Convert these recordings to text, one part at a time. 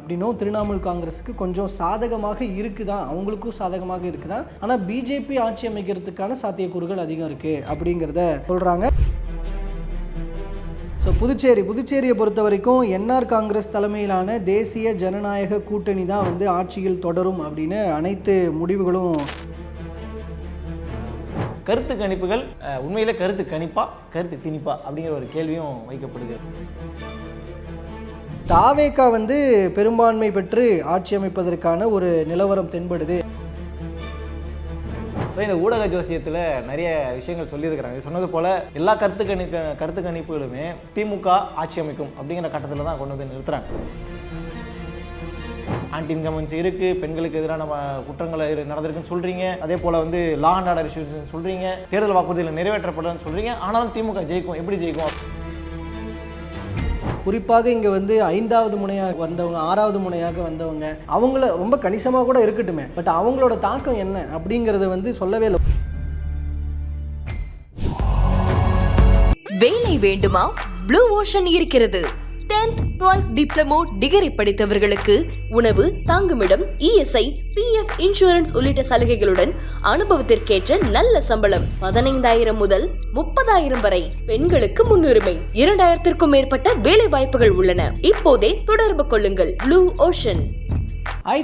அப்படின்னும் திரிணாமுல் காங்கிரஸுக்கு கொஞ்சம் சாதகமாக இருக்குதான், அவங்களுக்கும் சாதகமாக இருக்குதான். ஆனால் பிஜேபி ஆட்சி அமைக்கிறதுக்கான சாத்தியக்கூறுகள் அதிகம் இருக்குது அப்படிங்கிறத சொல்கிறாங்க. ஸோ புதுச்சேரியை பொறுத்த வரைக்கும் என்ஆர் காங்கிரஸ் தலைமையிலான தேசிய ஜனநாயக கூட்டணி தான் வந்து ஆட்சியில் தொடரும் அப்படின்னு அனைத்து முடிவுகளும். கருத்து கணிப்புகள் உண்மையிலே கருத்து கணிப்பா கருத்து திணிப்பா அப்படிங்கிற ஒரு கேள்வியும் வைக்கப்படுது. தாவேகா வந்து பெரும்பான்மை பெற்று ஆட்சி அமைப்பதற்கான ஒரு நிலவரம் தென்படுது. இந்த ஊடக ஜோசியத்தில் நிறைய விஷயங்கள் சொல்லியிருக்கிறாங்க. சொன்னது போல் எல்லா கருத்து கணிப்புகளுமே திமுக ஆட்சி அமைக்கும் அப்படிங்கிற கட்டத்தில் தான் கொண்டு வந்து நிறுத்துறாங்க. ஆன்டி இன்கமன்ஸ் இருக்குது, பெண்களுக்கு எதிரான குற்றங்கள் நடந்திருக்குன்னு சொல்கிறீங்க, அதே போல் வந்து லா அண்ட் ஆர்டர் இஷ்யூஸ் சொல்கிறீங்க, தேர்தல் வாக்குறுதியில் நிறைவேற்றப்படலன்னு சொல்கிறீங்க. ஆனாலும் திமுக ஜெயிக்கும், எப்படி ஜெயிக்கும்? குறிப்பாக இங்கே வந்து 5வது முனையாக வந்தவங்க, 6வது முனையாக வந்தவங்க, அவங்கள ரொம்ப கணிசமாக கூட இருக்கட்டுமே, பட் அவங்களோட தாக்கம் என்ன அப்படிங்கிறத வந்து சொல்லவே இல்லை. வேலை வேண்டுமா? ப்ளூ ஓஷன் இருக்கிறது. 10th 12th டிப்ளமோ டிகிரி படித்தவர்களுக்கு உணவு, தங்குமிடம், இஎஸ்ஐ, பிஎஃப் இன்சூரன்ஸ் உள்ளிட்ட சலுகைகளுடன் அனுபவத்திற்கேற்ற நல்ல சம்பளம் 15,000 முதல் 30,000 வரை. பெண்களுக்கு முன்னுரிமை. 2,000க்கும் மேற்பட்ட வேலை வாய்ப்புகள் உள்ளன. இப்போதே தொடர்பு கொள்ளுங்கள். Blue ocean.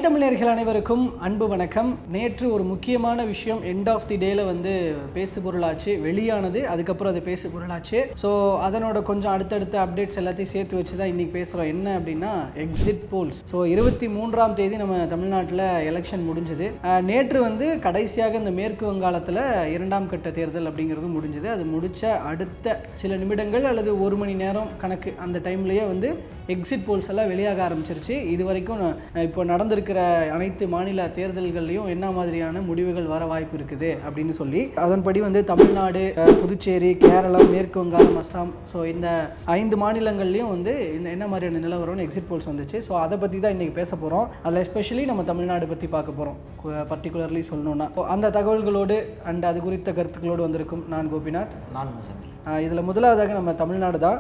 தமிழர்கள் அனைவருக்கும் அன்பு வணக்கம். நேற்று ஒரு முக்கியமான விஷயம் எண்ட் ஆஃப் தி டேல வந்து பேசு பொருளாச்சு வெளியானது. அதுக்கப்புறம் அது பேசு பொருளாச்சு. ஸோ அதனோட கொஞ்சம் அடுத்தடுத்த அப்டேட்ஸ் எல்லாத்தையும் சேர்த்து வச்சு தான் இன்றைக்கி பேசுகிறோம். என்ன அப்படின்னா எக்ஸிட் போல்ஸ். ஸோ 23ஆம் தேதி நம்ம தமிழ்நாட்டில் எலெக்ஷன் முடிஞ்சது. நேற்று வந்து கடைசியாக இந்த மேற்கு வங்காளத்தில் 2ஆம் கட்ட தேர்தல் அப்படிங்கிறது முடிஞ்சது. அது முடித்த அடுத்த சில நிமிடங்கள் அல்லது 1 மணி நேரம் கணக்கு அந்த டைம்லேயே வந்து எக்ஸிட் போல்ஸ் எல்லாம் வெளியாக ஆரம்பிச்சிருச்சு. இது வரைக்கும் இப்போ நடந்திருக்கிற அனைத்து மாநில தேர்தல்கள்லையும் என்ன மாதிரியான முடிவுகள் வர வாய்ப்பு இருக்குது அப்படின்னு சொல்லி அதன்படி வந்து தமிழ்நாடு, புதுச்சேரி, கேரளம், மேற்கு வங்காளம், அஸ்ஸாம், ஸோ இந்த 5 மாநிலங்கள்லையும் வந்து என்ன மாதிரியான நிலவரம்னு எக்ஸிட் போல்ஸ் வந்துச்சு. ஸோ அதை பற்றி தான் இன்றைக்கி பேச போகிறோம். அதில் எஸ்பெஷலி நம்ம தமிழ்நாடு பற்றி பார்க்க போகிறோம். பர்டிகுலர்லி சொல்லணும்னா அந்த தகவல்களோடு அண்ட் அது குறித்த கருத்துக்களோடு வந்திருக்கும் நான் கோபிநாத். நான் இதில் முதலாவதாக நம்ம தமிழ்நாடு தான்.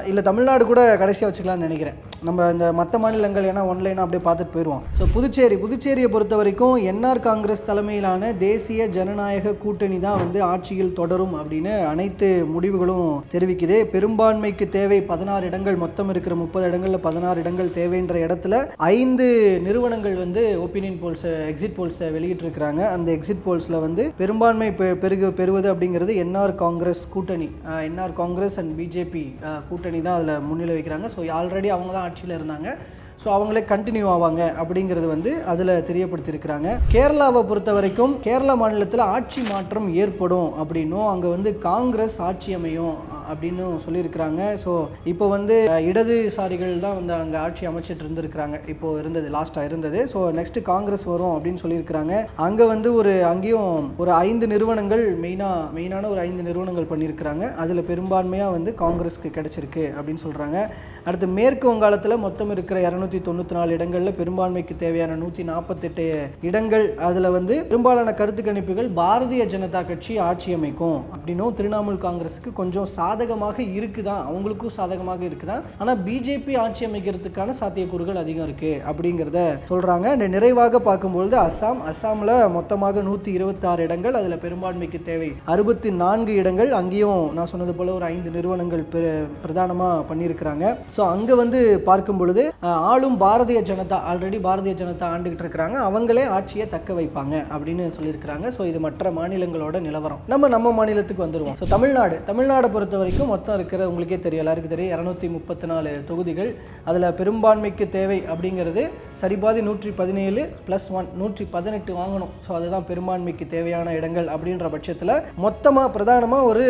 இல்லை தமிழ்நாடு கூட கடைசியாக வச்சுக்கலாம்னு நினைக்கிறேன். நம்ம இந்த மற்ற மாநிலங்கள் ஏன்னா ஒன்லைனாக அப்படியே பார்த்துட்டு போயிடுவோம். ஸோ புதுச்சேரியை பொறுத்த வரைக்கும் என்ஆர் காங்கிரஸ் தலைமையிலான தேசிய ஜனநாயக கூட்டணி தான் வந்து ஆட்சியில் தொடரும் அப்படின்னு அனைத்து முடிவுகளும் தெரிவிக்குது. பெரும்பான்மைக்கு தேவை 16 இடங்கள், மொத்தம் இருக்கிற 30 இடங்களில் 16 இடங்கள் தேவைன்ற இடத்துல 5 நிறுவனங்கள் வந்து ஒப்பீனியன் போல்ஸ், எக்ஸிட் போல்ஸை வெளியிட்டிருக்கிறாங்க. அந்த எக்ஸிட் போல்ஸில் வந்து பெரும்பான்மை பெறுவது அப்படிங்கிறது என்ஆர் காங்கிரஸ் கூட்டணி, என்ஆர் காங்கிரஸ் அண்ட் பிஜேபி கூட்டணி தான் அதில் முன்னிலை வைக்கிறாங்க. ஸோ ஆல்ரெடி அவங்க தான் ஆட்சியில் இருந்தாங்க. ஸோ அவங்களே கண்டினியூ ஆவாங்க அப்படிங்கிறது வந்து அதில் தெரியப்படுத்தியிருக்கிறாங்க. கேரளாவை பொறுத்த வரைக்கும் கேரளா மாநிலத்தில் ஆட்சி மாற்றம் ஏற்படும் அப்படின்னும் அங்கே வந்து காங்கிரஸ் ஆட்சி அமையும் அப்படின்னு சொல்லியிருக்கிறாங்க. ஸோ இப்போ வந்து இடதுசாரிகள் தான் வந்து அங்கே ஆட்சி அமைச்சிட்டு இருந்திருக்கிறாங்க. இப்போது இருந்தது, லாஸ்ட்டாக இருந்தது. ஸோ நெக்ஸ்ட்டு காங்கிரஸ் வரும் அப்படின்னு சொல்லியிருக்கிறாங்க. அங்கே வந்து அங்கேயும் ஒரு 5 நிறுவனங்கள் மெயினான ஒரு 5 நிறுவனங்கள் பண்ணியிருக்கிறாங்க. அதில் பெரும்பான்மையாக வந்து காங்கிரஸ்க்கு கிடைச்சிருக்கு அப்படின்னு சொல்கிறாங்க. அடுத்து மேற்கு வங்காளத்தில் மொத்தம் இருக்கிற 294 இடங்களில் பெரும்பான்மைக்கு தேவையான 148 இடங்கள். அதில் வந்து பெரும்பாலான கருத்து கணிப்புகள் பாரதிய ஜனதா கட்சி ஆட்சி அமைக்கும் அப்படின்னும் திரிணாமுல் காங்கிரஸுக்கு கொஞ்சம் சாதகமாக இருக்குதான், அவங்களுக்கும் சாதகமாக இருக்குதான். ஆனால் பிஜேபி ஆட்சி அமைக்கிறதுக்கான சாத்தியக்கூறுகள் அதிகம் இருக்குது அப்படிங்கிறத சொல்கிறாங்க. நிறைவாக பார்க்கும்பொழுது அஸ்ஸாமில் மொத்தமாக 126 இடங்கள், அதில் பெரும்பான்மைக்கு தேவை 64 இடங்கள். அங்கேயும் நான் சொன்னது போல் ஒரு 5 நிறுவனங்கள் பிரதானமாக பண்ணியிருக்கிறாங்க. ஸோ அங்கே வந்து பார்க்கும் பொழுது ஆளும் பாரதிய ஜனதா, ஆல்ரெடி பாரதிய ஜனதா ஆண்டுகிட்டு இருக்கிறாங்க, அவங்களே ஆட்சியை தக்க வைப்பாங்க அப்படின்னு சொல்லியிருக்கிறாங்க. ஸோ இது மற்ற மாநிலங்களோட நிலவரம். நம்ம மாநிலத்துக்கு வந்துடுவோம். ஸோ தமிழ்நாடை பொறுத்த வரைக்கும் மொத்தம் இருக்கிற உங்களுக்கே தெரியும், எல்லாருக்கும் தெரியும், 234 தொகுதிகள். அதில் பெரும்பான்மைக்கு தேவை அப்படிங்கிறது சரிபாதி 117 + 1 118 வாங்கணும். ஸோ அதுதான் பெரும்பான்மைக்கு தேவையான இடங்கள். அப்படின்ற பட்சத்தில் மொத்தமாக பிரதானமாக ஒரு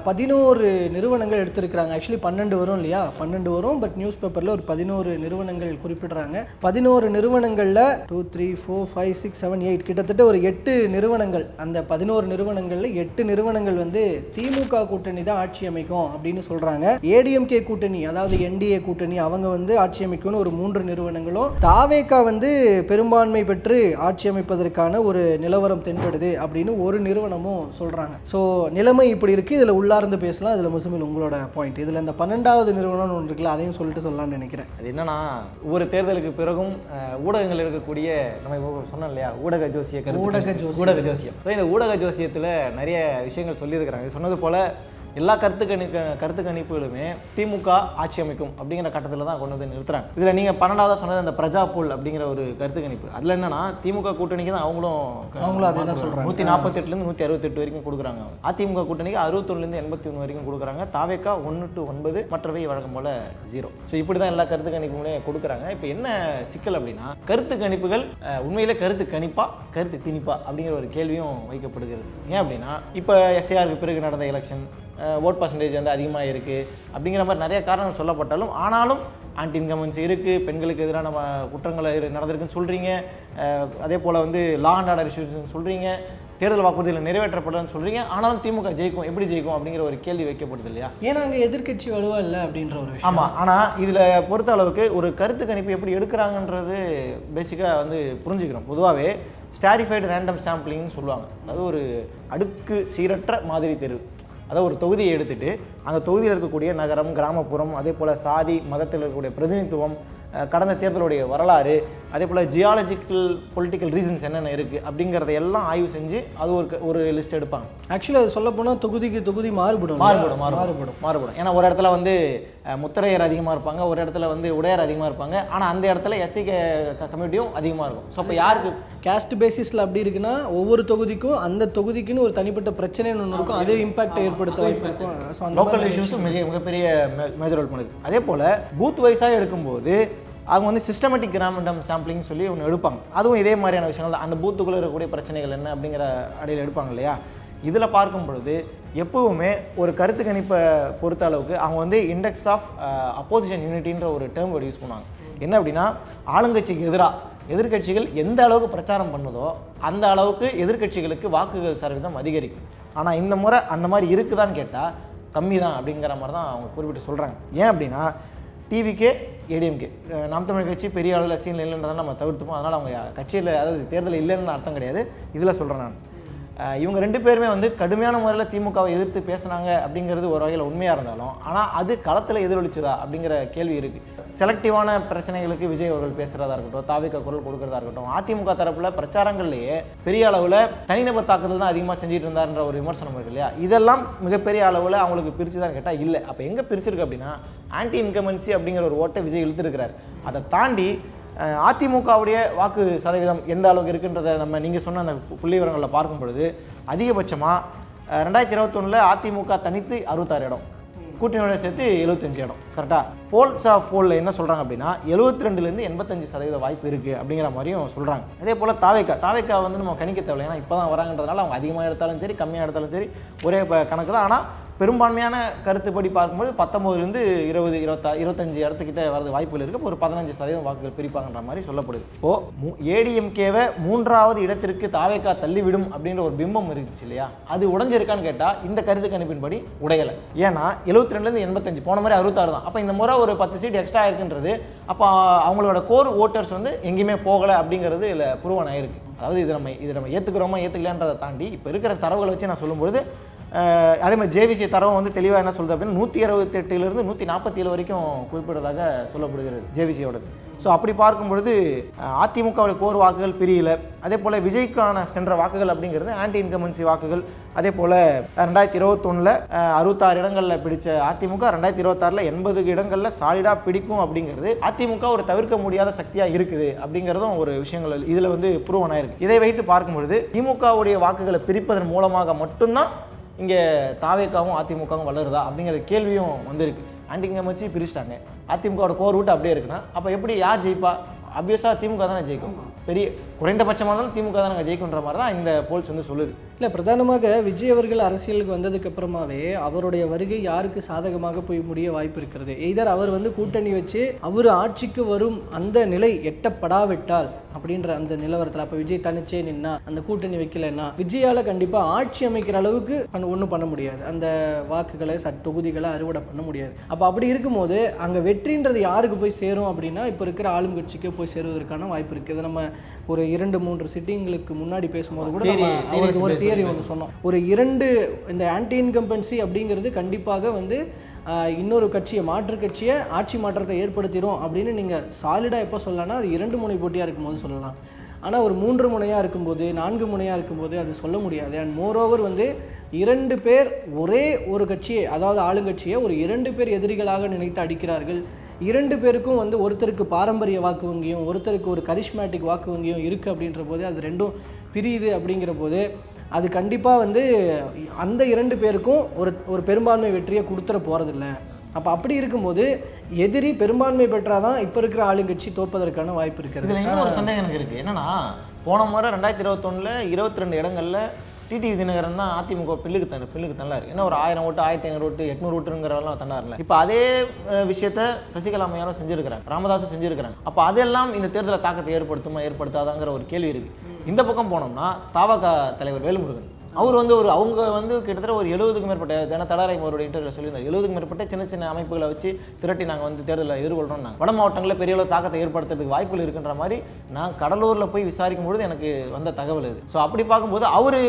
11 நிறுவனங்கள் எடுத்திருக்கிறாங்க. ஆக்சுவலி 12 வரும் இல்லையா, 12 வரும். பட் நியூஸ் பேப்பரில் ஒரு 11 நிறுவனங்கள் குறிப்பிடுறாங்க. 11 நிறுவனங்களில் 2 3 4 5 6 7 8 கிட்டத்தட்ட ஒரு 8 நிறுவனங்கள். அந்த 11 நிறுவனங்களில் 8 நிறுவனங்கள் வந்து திமுக கூட்டணி தான் ஆட்சி அமைக்கும் அப்படின்னு சொல்கிறாங்க. ஏடிஎம்கே கூட்டணி, அதாவது என்டிஏ கூட்டணி, அவங்க வந்து ஆட்சி அமைக்கும்னு ஒரு 3 நிறுவனங்களும், தாவேகா வந்து பெரும்பான்மை பெற்று ஆட்சி அமைப்பதற்கான ஒரு நிலவரம் தென்படுது அப்படின்னு ஒரு நிறுவனமும் சொல்கிறாங்க. ஸோ நிலைமை இப்படி இருக்குது. இதில் உள்ளார்ந்து பேசலாம். இதில் முசுமில் உங்களோட பாயிண்ட், இதில் இந்த 12வது நிறுவனம்னு ஒன்று இருக்குல்ல, அதையும் சொல்லிட்டு சொல்லலாம்னு நினைக்கிறேன். அது என்னன்னா, ஒவ்வொரு தேர்தலுக்கு பிறகும் ஊடகங்கள் இருக்கக்கூடிய நம்ம இப்போ சொன்னோம் இல்லையா, ஊடக ஜோசியம். இந்த ஊடக ஜோசியத்தில் நிறைய விஷயங்கள் சொல்லியிருக்கிறாங்க. இது சொன்னது போல எல்லா கருத்து கணிப்புகளுமே திமுக ஆட்சி அமைக்கும் அப்படிங்கிற கட்டத்தில் தான் கொண்டு வந்து நிறுத்துறாங்க. இதில் நீங்கள் 12ஆவதாக சொன்னது அந்த பிரஜா போல் அப்படிங்கிற ஒரு கருத்து கணிப்பு. அதில் என்னன்னா, திமுக கூட்டணிக்கு தான் அவங்களும் அதே தான் சொல்கிறாங்க. 148லேருந்து 168 வரைக்கும் கொடுக்குறாங்க. அதிமுக கூட்டணிக்கு 61லேருந்து 81 வரைக்கும் கொடுக்குறாங்க. தாவேகா 1 to 9, மற்றவை வழக்கம் போல் 0. ஸோ இப்படி தான் எல்லா கருத்து கணிப்புகளே கொடுக்குறாங்க. இப்போ என்ன சிக்கல் அப்படின்னா, கருத்து கணிப்புகள் உண்மையிலே கருத்து கணிப்பா கருத்து திணிப்பா அப்படிங்கிற ஒரு கேள்வியும் வைக்கப்படுகிறது. ஏன் அப்படின்னா, இப்போ எஸ்ஐஆருக்கு பிறகு நடந்த எலெக்ஷன் ஓட் பர்சன்டேஜ் வந்து அதிகமாக இருக்குது அப்படிங்கிற மாதிரி நிறைய காரணங்கள் சொல்லப்பட்டாலும், ஆனாலும் ஆன்டி இன்கம்பன்சி இருக்குது, பெண்களுக்கு எதிரான குற்றங்கள் நடந்திருக்குன்னு சொல்கிறீங்க, அதே போல் வந்து லா அண்ட் ஆர்டர் இஷ்யூஸ்ன்னு சொல்கிறீங்க, தேர்தல் வாக்குறுதியில் நிறைவேற்றப்படலன்னு சொல்கிறீங்க, ஆனாலும் திமுக ஜெயிக்கும், எப்படி ஜெயிக்கும் அப்படிங்கிற ஒரு கேள்வி வைக்கப்படுது இல்லையா? ஏன்னா அங்கே எதிர்க்கட்சி வலுவா இல்லை அப்படின்ற ஒரு விஷயம். ஆமாம். ஆனால் இதில் பொறுத்த அளவுக்கு ஒரு கருத்து கணிப்பு எப்படி எடுக்கிறாங்கன்றது பேசிக்காக வந்து புரிஞ்சுக்கிறோம். பொதுவாகவே ஸ்டாரிஃபைடு ரேண்டம் சாம்பிளிங்னு சொல்லுவாங்க. அது ஒரு அடுக்கு சீரற்ற மாதிரி தேர்வு. அதாவது ஒரு தொகுதியை எடுத்துகிட்டு அந்த தொகுதியில் இருக்கக்கூடிய நகரம், கிராமப்புறம், அதே போல் சாதி மதத்தில் இருக்கக்கூடிய பிரதிநிதித்துவம், கடந்த தேர்தலுடைய வரலாறு, அதே போல் ஜியாலஜிக்கல் பொலிட்டிக்கல் ரீசன்ஸ் என்னென்ன இருக்குது அப்படிங்கிறத எல்லாம் ஆய்வு செஞ்சு அது ஒரு லிஸ்ட் எடுப்பாங்க. ஆக்சுவலி அது சொல்ல போனால் தொகுதிக்கு தொகுதி மாறுபடும். ஏன்னா ஒரு இடத்துல வந்து முத்திரையர் அதிகமாக இருப்பாங்க, ஒரு இடத்துல வந்து உடையார் அதிகமாக இருப்பாங்க, ஆனால் அந்த இடத்துல எஸ்சி கம்யூனிட்டியும் அதிகமாக இருக்கும். ஸோ அப்போ யாருக்கு கேஸ்ட் பேசிஸில் அப்படி இருக்குன்னா, ஒவ்வொரு தொகுதிக்கும் அந்த தொகுதிக்குன்னு ஒரு தனிப்பட்ட பிரச்சனைன்னு ஒன்று இருக்கும், அது இம்பாக்ட் ஏற்படுத்த வாய்ப்பு இருக்கும். ஸோ அந்த லோக்கல் இஷ்யூஸும் மிகப்பெரிய மேஜர் ரோல் பண்ணுது. அதே போல் பூத் வைஸாக எடுக்கும்போது அவங்க வந்து சிஸ்டமேட்டிக் ரேண்டம் சாம்பிளிங் சொல்லி ஒன்று எடுப்பாங்க. அதுவும் இதே மாதிரியான விஷயங்கள் தான். அந்த பூத்துக்குள்ளே இருக்கக்கூடிய பிரச்சனைகள் என்ன அப்படிங்கிற அடியில் எடுப்பாங்க இல்லையா? இதில் பார்க்கும் பொழுது எப்பவுமே ஒரு கருத்து கணிப்பை பொறுத்த அளவுக்கு அவங்க வந்து இண்டெக்ஸ் ஆஃப் அப்போசிஷன் யூனிட்டின்ற ஒரு டேர்ம் வேர்டு யூஸ் பண்ணுவாங்க. என்ன அப்படின்னா, ஆளுங்கட்சிக்கு எதிராக எதிர்கட்சிகள் எந்த அளவுக்கு பிரச்சாரம் பண்ணுதோ அந்த அளவுக்கு எதிர்கட்சிகளுக்கு வாக்குகள் சதவீதம் அதிகரிக்கும். ஆனால் இந்த முறை அந்த மாதிரி இருக்குதான்னு கேட்டால் கம்மி தான் அப்படிங்கிற மாதிரி தான் அவங்க குறிப்பிட்டு சொல்கிறாங்க. ஏன் அப்படின்னா, டிவிகே ஏடிஎம்கே நாம் தமிழ் கட்சி பெரிய அளவில் சீனில் இல்லைன்றதை நம்ம தவிர்த்துப்போம். அதனால் அவங்க கட்சியில், அதாவது தேர்தல் இல்லைன்னு அர்த்தம் கிடையாது. இதில் சொல்கிறேன் நான், இவங்க 2 பேருமே வந்து கடுமையான முறையில் திமுகவை எதிர்த்து பேசுனாங்க அப்படிங்கிறது ஒரு வகையில் உண்மையாக இருந்தாலும், ஆனால் அது களத்தில் எதிரொலிச்சுதா அப்படிங்கிற கேள்வி இருக்குது. செலக்டிவான பிரச்சனைகளுக்கு விஜய் அவர்கள் பேசுகிறதா இருக்கட்டும், தாவேகா குரல் கொடுக்குறதா இருக்கட்டும், அதிமுக தரப்பில் பிரச்சாரங்கள்லேயே பெரிய அளவில் தனிநபர் தாக்குதல் தான் அதிகமாக செஞ்சுட்டு இருந்தாருன்ற ஒரு விமர்சனம் இருக்கு இல்லையா? இதெல்லாம் மிகப்பெரிய அளவில் அவங்களுக்கு பிரித்து தான் கேட்டால் இல்லை. அப்போ எங்கே பிரிச்சிருக்கு அப்படின்னா, ஆன்டி இன்கம்பன்சி அப்படிங்கிற ஒரு ஓட்டை விஜய் இழுத்துருக்கிறார். அதை தாண்டி அதிமுகவுடைய வாக்கு சதவீதம் எந்த அளவுக்கு இருக்குன்றதை நீங்கள் சொன்ன அந்த புள்ளி விவரங்களில் பார்க்கும் பொழுது அதிகபட்சமாக 2021 அதிமுக தனித்து 66 இடம், கூட்டணியோட சேர்த்து 75 இடம். கரெக்டாக போலில் என்ன சொல்கிறாங்க அப்படின்னா 72லேருந்து 85% வாய்ப்பு இருக்குது அப்படிங்கிற மாதிரியும் சொல்கிறாங்க. அதே போல் தாவேகா வந்து நம்ம கணிக்க தேவையில்லை. ஏன்னா இப்போ தான் வராங்கன்றதுனால அவங்க அதிகமாக எடுத்தாலும் சரி கம்மியாக எடுத்தாலும் சரி ஒரே கணக்கு தான். ஆனால் பெரும்பான்மையான கருத்துப்படி பார்க்கும்போது 19லேருந்து 20, 25 இடத்துக்கிட்ட வரது வாய்ப்புகள் இருக்குது. ஒரு 15% வாக்குகள் பிரிப்பாங்கன்ற மாதிரி சொல்லப்படுது. இப்போது ஏடிஎம்கேவை 3வது இடத்திற்கு தாவேகா தள்ளிவிடும் அப்படின்ற ஒரு பிம்பம் இருந்துச்சு இல்லையா? அது உடஞ்சிருக்கான்னு கேட்டால் இந்த கருத்து கணிப்பின்படி உடையலை. ஏன்னா 72லேருந்து 85, போன மாதிரி 66 தான். அப்போ இந்த முறை ஒரு 10 சீட் எக்ஸ்ட்ரா இருக்குன்றது, அப்போ அவங்களோட கோர் ஓட்டர்ஸ் வந்து எங்கேயுமே போகலை அப்படிங்கிறது இல்லை ப்ரூவன் ஆயிருக்கு. அதாவது இதை நம்ம ஏற்றுக்கிறோமா ஏற்றுக்கலான்றதை தாண்டி இப்போ இருக்கிற தரவுகளை வச்சு நான் சொல்லும்போது, அதே மாதிரி ஜேவிசி தரவு வந்து தெளிவாக என்ன சொல்லுது அப்படின்னா 168லேருந்து 147 வரைக்கும் குறிப்பிடுறதாக சொல்லப்படுகிறது ஜேவிசியோடது. ஸோ அப்படி பார்க்கும்பொழுது அதிமுகவுடைய கோர் வாக்குகள் பிரியல. அதே போல் விஜய்க்கான சென்ற வாக்குகள் அப்படிங்கிறது ஆன்டி இன்கம்பன்சி வாக்குகள். அதே போல் 2021 66 இடங்களில் பிடிச்ச அதிமுக 2026 80 இடங்களில் சாலிடாக பிடிக்கும் அப்படிங்கிறது அதிமுக ஒரு தவிர்க்க முடியாத சக்தியாக இருக்குது அப்படிங்கிறதும் ஒரு விஷயங்கள் இதில் வந்து ப்ரூவன் ஆயிருக்கு. இதை வைத்து பார்க்கும்பொழுது திமுகவுடைய வாக்குகளை பிரிப்பதன் மூலமாக மட்டும்தான் இங்கே தாவேகாவும் அதிமுகவும் வளருதா அப்படிங்கிற கேள்வியும் வந்திருக்கு. ஆன்டி இன்கம்பன்சி பிரிச்சிட்டாங்க, அதிமுகவோட கோர் ரூட் அப்படியே இருக்குன்னா அப்போ எப்படி யார் ஜெயிப்பா? ஆப்வியஸாக திமுக தானே ஜெயிக்கும். பெரிய குறைந்தபட்சமாக இருந்தாலும் திமுக தானே ஜெயிக்குன்ற மாதிரி தான் இந்த போல்ஸ் வந்து சொல்லுது. இல்லை, பிரதானமாக விஜய் அவர்கள் அரசியலுக்கு வந்ததுக்கு அப்புறமாவே அவருடைய வருகை யாருக்கு சாதகமாக போய் முடிய வாய்ப்பு இருக்கிறது. எய்தர் அவர் வந்து கூட்டணி வச்சு அவர் ஆட்சிக்கு வரும் அந்த நிலை எட்டப்படாவிட்டால் அப்படின்ற அந்த நிலவரத்தில் அப்போ விஜய் தனிச்சே நின்னா அந்த கூட்டணி வைக்கலைன்னா விஜயால் கண்டிப்பாக ஆட்சி அமைக்கிற அளவுக்கு ஒன்றும் பண்ண முடியாது. அந்த வாக்குகளை தொகுதிகளை அறுவடை பண்ண முடியாது. அப்போ அப்படி இருக்கும்போது அங்கே வெற்றின்றது யாருக்கு போய் சேரும் அப்படின்னா இப்போ இருக்கிற ஆளும் கட்சிக்கு போய் சேருவதற்கான வாய்ப்பு இருக்குது. நம்ம ஒரு 2-3 சிட்டிங்களுக்கு முன்னாடி பேசும்போது கூட அவருக்கு ஒரு தியரி ஒன்று சொன்னோம். ஒரு 2 இந்த ஆன்டி இன்கம்பன்சி அப்படிங்கிறது கண்டிப்பாக வந்து இன்னொரு கட்சியை மாற்று கட்சியை ஆட்சி மாற்றத்தை ஏற்படுத்திடும் அப்படின்னு நீங்கள் சாலிடாக எப்போ சொல்லலாம்னா அது 2 முனை போட்டியாக இருக்கும்போது சொல்லலாம். ஆனால் ஒரு 3 முனையாக இருக்கும்போது 4 முனையாக இருக்கும்போது அது சொல்ல முடியாது. அண்ட் மோரோவர் வந்து 2 பேர் ஒரே ஒரு கட்சியை, அதாவது ஆளுங்கட்சியை ஒரு 2 பேர் எதிரிகளாக நினைத்து அடிக்கிறார்கள். 2 பேருக்கும் வந்து ஒருத்தருக்கு பாரம்பரிய வாக்கு வங்கியும் ஒருத்தருக்கு ஒரு கரிஷ்மேட்டிக் வாக்கு வங்கியும் இருக்குது அப்படின்ற போது அது ரெண்டும் பிரியுது. அப்படிங்கிற போது அது கண்டிப்பாக வந்து அந்த 2 பேருக்கும் ஒரு பெரும்பான்மை வெற்றியை கொடுத்துட போகிறதில்ல. அப்போ அப்படி இருக்கும்போது எதிரி பெரும்பான்மை பெற்றாதான் இப்போ இருக்கிற ஆளுங்கட்சி தோற்பதற்கான வாய்ப்பு இருக்கிறது. இதில் இன்னொரு சந்தேகம் எனக்கு இருக்குது. என்னன்னா போன முறை 2021 22 இடங்களில் டிடிவி தினகரன் தான் அதிமுக பில்லுக்கு தள்ளாரு. ஏன்னா ஒரு 1000 ஓட்டு 1500 ஓட்டு 800 ஓட்டுங்கிறதெல்லாம் தண்டாரில்ல. இப்போ அதே விஷயத்த சசிகலா அம்மையாரும் செஞ்சுருக்கிறாங்க, ராமதாஸும் செஞ்சுருக்கிறாங்க. அப்போ அதெல்லாம் இந்த தேர்தலில் தாக்கத்தை ஏற்படுத்தாதாங்கிற ஒரு கேள்வி இருக்குது. இந்த பக்கம் போனோம்னா தவக தலைவர் வேல்முருகன் அவர் வந்து அவங்க வந்து கிட்டத்தட்ட ஒரு 70க்கும் மேற்பட்ட, ஏன்னா தடாரை அவருடைய இன்டர்வியூ சொல்லியிருந்தார், 70க்கும் மேற்பட்ட சின்ன சின்ன அமைப்புகளை வச்சு திரட்டி நாங்கள் வந்து தேர்தலில் எதிர்கொள்கிறோம். நாங்கள் வட மாவட்டங்களில் பெரிய அளவு தாக்கத்தை ஏற்படுத்துறதுக்கு வாய்ப்புகள் இருக்குன்ற மாதிரி நான் கடலூரில் போய் விசாரிக்கும் பொழுது எனக்கு வந்த தகவல் இது. ஸோ அப்படி பார்க்கும்போது அவர்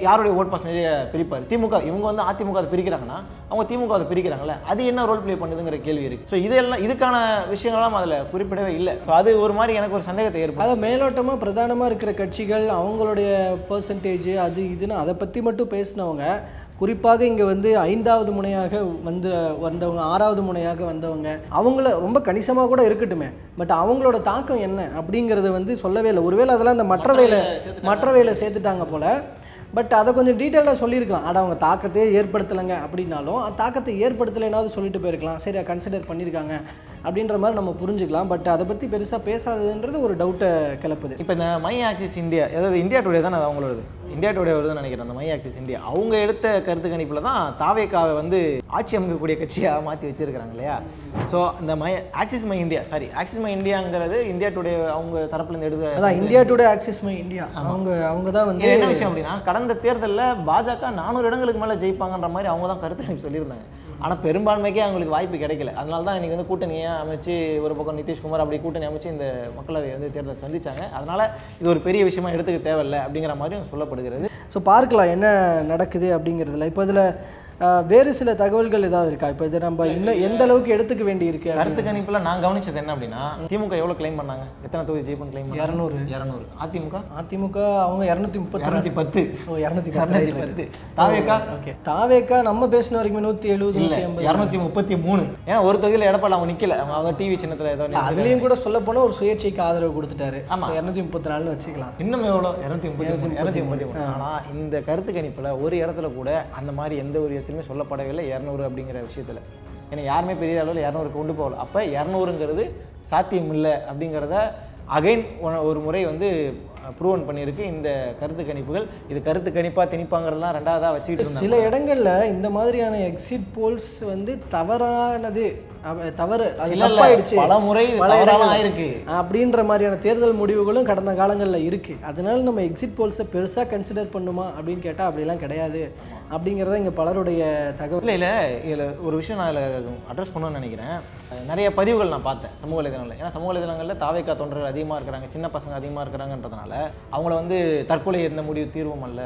யாருடைய ஓட் பர்சன்டேஜை பிரிப்பார்? திமுக இவங்க வந்து அதிமுக அதை பிரிக்கிறாங்கன்னா அவங்க திமுக அதை பிரிக்கிறாங்களே, அது என்ன ரோல் ப்ளே பண்ணுதுங்கிற கேள்வி இருக்குது. ஸோ இதெல்லாம் இதுக்கான விஷயங்கள்லாம் அதில் குறிப்பிடவே இல்லை. ஸோ அது ஒரு மாதிரி எனக்கு ஒரு சந்தேகத்தை ஏற்படும். அதை மேலோட்டமாக பிரதானமாக இருக்கிற கட்சிகள் அவங்களுடைய பர்சன்டேஜ் அது இதுன்னு அதை பற்றி மட்டும் பேசினவங்க, குறிப்பாக இங்கே வந்து 5வது முனையாக வந்தவங்க 6வது முனையாக வந்தவங்க அவங்கள ரொம்ப கணிசமாக கூட இருக்கட்டுமே, பட் அவங்களோட தாக்கம் என்ன அப்படிங்கிறத வந்து சொல்லவே இல்லை. ஒருவேளை அதெல்லாம் அந்த மற்ற வேலை சேர்த்துட்டாங்க போல். பட் அதை கொஞ்சம் டீட்டெயிலாக சொல்லியிருக்கலாம். அவங்க தாக்கத்தையே ஏற்படுத்தலைங்க அப்படின்னாலும் தாக்கத்தை ஏற்படுத்தலைனாவது சொல்லிட்டு போயிருக்கலாம். சரி, கன்சிடர் பண்ணியிருக்காங்க அப்படின்ற மாதிரி நம்ம புரிஞ்சுக்கலாம். பட் அதை பற்றி பெருசாக பேசாததுன்றது ஒரு டவுட்டை கிளப்புது. இப்போ இந்த மை ஆக்சிஸ் இந்தியா, அதாவது இந்தியா டுடே தான் அது அவங்களோட இந்தியா டுடே வருதுன்னு நினைக்கிறேன். அந்த மை ஆக்சிஸ் இந்தியா அவங்க எடுத்த கருத்து கணிப்பில் தான் தாவேக்காவை வந்து ஆட்சி அமைக்கக்கூடிய கட்சியாக மாற்றி வச்சிருக்கிறாங்க இல்லையா. ஸோ இந்த ஆக்சிஸ் மை இந்தியாங்கிறது இந்தியா டுடே அவங்க தரப்புலேருந்து எடுத்து, அதான் India today axis my India அவங்க தான் வந்து என்ன விஷயம் அப்படின்னா கடந்த தேர்தலில் பாஜக 400 இடங்களுக்கு மேலே ஜெயிப்பாங்கன்ற மாதிரி அவங்க தான் கருத்து கணிப்பு சொல்லியிருந்தாங்க. ஆனால் பெரும்பான்மைக்கே அவங்களுக்கு வாய்ப்பு கிடைக்கல. அதனால தான் இன்றைக்கி வந்து கூட்டணியை அமைச்சு ஒரு பக்கம் நிதிஷ்குமார் அப்படி கூட்டணி அமைச்சு இந்த மக்களவை வந்து தேர்தல் சந்தித்தாங்க. அதனால் இது ஒரு பெரிய விஷயமா எடுத்துக்க தேவையில்லை அப்படிங்கிற மாதிரியும் சொல்லப்படுகிறது. ஸோ பார்க்கலாம் என்ன நடக்குது அப்படிங்கிறதுல. இப்போ இதில் வேறு சில தகவல்கள் ஏதாவது இருக்கா? இப்போ இதை நம்ம இன்னும் எந்த அளவுக்கு எடுத்துக்க வேண்டி இருக்கு? கருத்து கணிப்பில் நான் கவனிச்சது என்ன அப்படின்னா திமுக எவ்வளோ கிளைம் பண்ணாங்க, எத்தனை தொகுதி ஜெயிப்பன் கிளைம் 200. அதிமுக அவங்க 210. 210. தாவேக்கா நம்ம பேசின வரைக்கும் 170 233. ஏன்னா ஒரு தொகுதியில் எடப்பாடி அவங்க நிற்கல, அவங்க டிவி சின்னத்தில் ஏதோ அதுலேயும் கூட சொல்ல போனால் ஒரு சுயேட்சைக்கு ஆதரவு கொடுத்துட்டாரு. ஆமாம், 234 வச்சுக்கலாம். இன்னும் எவ்வளோ 233. ஆனால் இந்த கருத்து கணிப்பில் ஒரு இடத்துல கூட அந்த மாதிரி எந்த ஒரு சொல்லப்படவில்லை 200 அப்படிங்கிற விஷயத்தில். ஏன்னா யாருமே பெரிய அளவில் 200 கொண்டு போகல. அப்போ 200ங்கிறது சாத்தியம் இல்லை அப்படிங்கிறத அகைன் ஒரு முறை வந்து ப்ரூவன் பண்ணியிருக்கு இந்த கருத்து கணிப்புகள். இது கருத்து கணிப்பாக திணிப்பாங்கிறதுலாம் ரெண்டாவதாக வச்சுக்கிட்டு சில இடங்களில் இந்த மாதிரியான எக்ஸிட் போல்ஸ் வந்து தவறு பல முறை ஆயிருக்கு அப்படின்ற மாதிரியான தேர்தல் முடிவுகளும் கடந்த காலங்களில் இருக்குது. அதனால நம்ம எக்ஸிட் போல்ஸை பெருசாக கன்சிடர் பண்ணுமா அப்படின்னு கேட்டால் அப்படிலாம் கிடையாது அப்படிங்கிறத இங்கே பலருடைய தகவல். இல்லை இதில் ஒரு விஷயம் நான் இதில் அட்ரஸ் பண்ணணும்னு நினைக்கிறேன். நிறைய பதிவுகள் நான் பார்த்தேன் சமூக வலைதளங்களில். ஏன்னா சமூக வலைதளங்களில் தாவேக்கா தொண்டர்கள் அதிகமாக இருக்கிறாங்க, சின்ன பசங்க அதிகமாக இருக்கிறாங்கன்றதுனால அவங்கள வந்து தற்கொலை எந்த முடிவு தீர்வும் அல்ல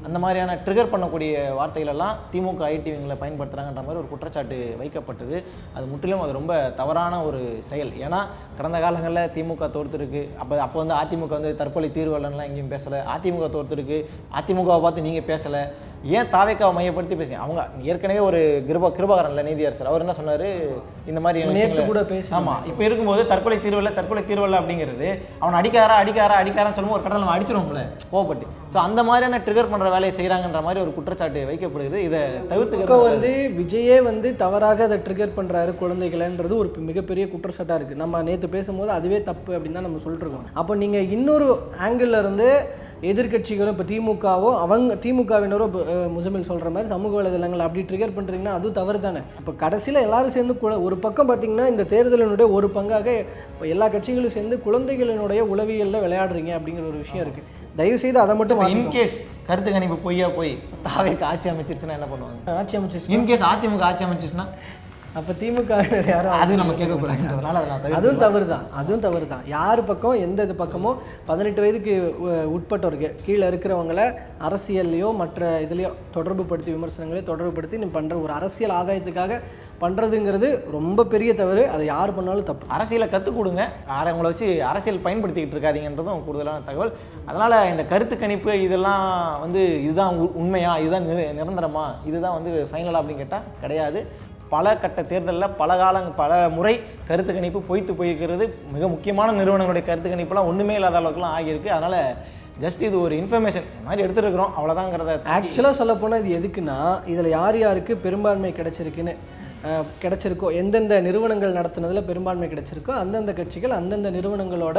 அந்த மாதிரியான ட்ரிகர் பண்ணக்கூடிய வார்த்தைகளெல்லாம் திமுக ஐடிவிங்களை பயன்படுத்துகிறாங்கன்ற மாதிரி ஒரு குற்றச்சாட்டு வைக்கப்பட்டது. அது முற்றிலும் அது ரொம்ப தவறான ஒரு செயல். ஏன்னா கடந்த காலங்களில் திமுக தோற்றுருக்கு. அப்போ வந்து அதிமுக வந்து தற்கொலை தீர்வுலாம் எங்கேயும் பேசலை. அதிமுக தோற்றுருக்கு, அதிமுகவை பார்த்து நீங்கள் பேசலை. ஏன் தாவேக்காவை மையப்படுத்தி பேசுங்க? அவங்க ஏற்கனவே ஒரு கிருபாகரன்ல நீதியரசர் அவர் என்ன சொன்னார், இந்த மாதிரி கூட பேச. ஆமாம், இப்போ இருக்கும்போது தற்கொலை தீர்வில் அப்படிங்கிறது அவன் அடிக்காரான்னு சொல்லும்போது ஒரு கடத்தில் நம்ம அடிச்சிடுவோம்ல கோவப்பட்டு. ஸோ அந்த மாதிரியான ட்ரிகர் பண்ணுற வேலையை செய்கிறாங்கன்ற மாதிரி ஒரு குற்றச்சாட்டு வைக்கப்படுது. இதை தவிர்த்து வந்து விஜயே வந்து தவறாக அதை ட்ரிகர் பண்ணுறாரு குழந்தைகளைன்றது ஒரு மிகப்பெரிய குற்றச்சாட்டாக இருக்குது. நம்ம நேற்று ஒருத்தர் பேசும்போது அதுவே தப்பு அப்படின்னு தான் நம்ம சொல்லிட்டுருக்கோம். அப்போ நீங்கள் இன்னொரு ஆங்கிள் இருந்து எதிர்கட்சிகளும் இப்போ திமுகவினரோ முசமில் சொல்கிற மாதிரி சமூக வலைதளங்கள் அப்படி ட்ரிகர் பண்ணுறீங்கன்னா அதுவும் தவறு தானே. இப்போ கடைசியில் எல்லாரும் சேர்ந்து ஒரு பக்கம் பார்த்திங்கன்னா இந்த தேர்தலினுடைய ஒரு பங்காக இப்போ எல்லா கட்சிகளும் சேர்ந்து குழந்தைகளினுடைய உளவியலில் விளையாடுறீங்க அப்படிங்கிற ஒரு விஷயம் இருக்குது. தயவுசெய்து அதை மட்டும் இன்கேஸ் கருத்து கணிப்பு பொய்யா போய் தாவேக்கு ஆட்சி அமைச்சிருச்சுன்னா என்ன பண்ணுவாங்க? ஆட்சி அமைச்சிருச்சு இன்கேஸ் அதிமுக ஆட்சி அமைச்சிருச்சுன்னா அப்போ திமுக யாரும் அது நம்ம கேட்கக்கூடாதுன்றதுனால அதெல்லாம் அதுவும் தவறு தான். யார் பக்கம் எந்த இது பக்கமோ 18 வயதுக்கு உட்பட்டவருக்கு கீழே இருக்கிறவங்கள அரசியல்லையோ மற்ற இதுலையோ தொடர்புபடுத்தி விமர்சனங்களையோ தொடர்புபடுத்தி நீ பண்ணுற ஒரு அரசியல் ஆதாயத்துக்காக பண்ணுறதுங்கிறது ரொம்ப பெரிய தவறு. அதை யார் பண்ணாலும் தப்பு. அரசியலை கற்றுக் கொடுங்க, உங்களை வச்சு அரசியல் பயன்படுத்திக்கிட்டு இருக்காதீங்கன்றதும் கூடுதலான தகவல். அதனால் இந்த கருத்து கணிப்பு இதெல்லாம் இதுதான் உண்மையா, இதுதான் நிரந்தரமா, இதுதான் ஃபைனலாக அப்படின்னு கேட்டால் கிடையாது. பல கட்ட தேர்தலில் பல முறை கருத்து கணிப்பு பொய்த்து போயிருக்கிறது. மிக முக்கியமான நிறுவனங்களுடைய கருத்து கணிப்புலாம் ஒன்றுமே இல்லாத அளவுக்குலாம் ஆகியிருக்கு. அதனால் ஜஸ்ட் இது ஒரு இன்ஃபர்மேஷன் மாதிரி எடுத்துருக்கிறோம், அவ்வளோதாங்கிறத. ஆக்சுவலாக சொல்ல போனால் இது எதுக்குன்னா இதில் யாருக்கு பெரும்பான்மை கிடைச்சிருக்கோ எந்தெந்த நிறுவனங்கள் நடத்துனதில் பெரும்பான்மை கிடைச்சிருக்கோ அந்தந்த கட்சிகள் அந்தந்த நிறுவனங்களோட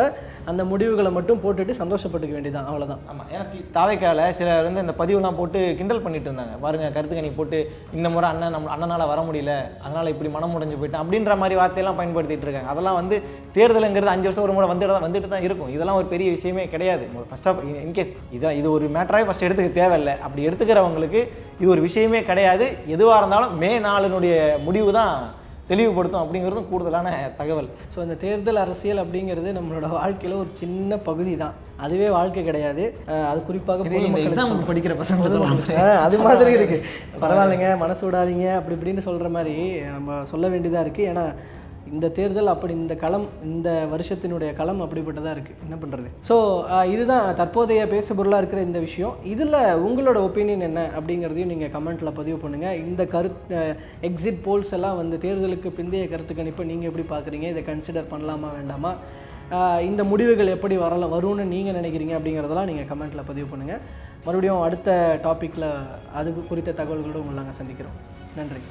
அந்த முடிவுகளை மட்டும் போட்டுட்டு சந்தோஷப்பட்டுக்க வேண்டியதான், அவ்வளோதான். ஆமாம், ஏன்னா தாவேக்கால சிலர் இந்த பதிவுலாம் போட்டு கிண்டல் பண்ணிட்டு இருந்தாங்க. பாருங்க கருத்து கணி போட்டு இந்த முறை அண்ணனால் வர முடியல, அதனால் இப்படி மனம் முடிஞ்சு போயிட்டேன் அப்படின்ற மாதிரி வார்த்தையெல்லாம் பயன்படுத்திட்டு இருக்காங்க. அதெல்லாம் தேர்தலுங்கிறது 5 வருஷம் ஒரு முறை வந்துட்டு தான் இருக்கும். இதெல்லாம் ஒரு பெரிய விஷயமே கிடையாது. ஃபர்ஸ்ட் ஆஃப் இன்கேஸ் இது ஒரு மேட்டராகவே ஃபஸ்ட் எடுத்துக்க தேவையில்லை. அப்படி எடுத்துக்கிறவங்களுக்கு இது ஒரு விஷயமே கிடையாது. எதுவாக இருந்தாலும் மே 4 முடிவு தான் தெளிவுபடுத்தும் அப்படிங்கிறதும் கூடுதலான தகவல். ஸோ இந்த தேர்தல் அரசியல் அப்படிங்கிறது நம்மளோட வாழ்க்கையில் ஒரு சின்ன பகுதி தான், அதுவே வாழ்க்கை கிடையாது. அது குறிப்பாக படிக்கிற பசங்க அது மாதிரி இருக்கு. பரவாயில்லைங்க, மனசு விடாதீங்க அப்படி இப்படின்னு சொல்கிற மாதிரி நம்ம சொல்ல வேண்டியதாக இருக்குது. ஏன்னா இந்த தேர்தல் அப்படி, இந்த களம், இந்த வருஷத்தினுடைய களம் அப்படிப்பட்டதாக இருக்குது. என்ன பண்ணுறது? ஸோ இதுதான் தற்போதைய பேசுபொருளாக இருக்கிற இந்த விஷயம். இதில் உங்களோட ஒப்பீனியன் என்ன அப்படிங்கிறதையும் நீங்கள் கமெண்ட்டில் பதிவு பண்ணுங்கள். இந்த எக்ஸிட் போல்ஸ் எல்லாம் தேர்தலுக்கு பிந்தைய கருத்து கணிப்பை நீங்கள் எப்படி பார்க்குறீங்க? இதை கன்சிடர் பண்ணலாமா வேண்டாமா? இந்த முடிவுகள் எப்படி வரும்னு நீங்கள் நினைக்கிறீங்க அப்படிங்கிறதெல்லாம் நீங்கள் கமெண்ட்டில் பதிவு பண்ணுங்கள். மறுபடியும் அடுத்த டாப்பிக்கில் அது குறித்த தகவல்களோடு உங்களை நாங்கள் சந்திக்கிறோம். நன்றி.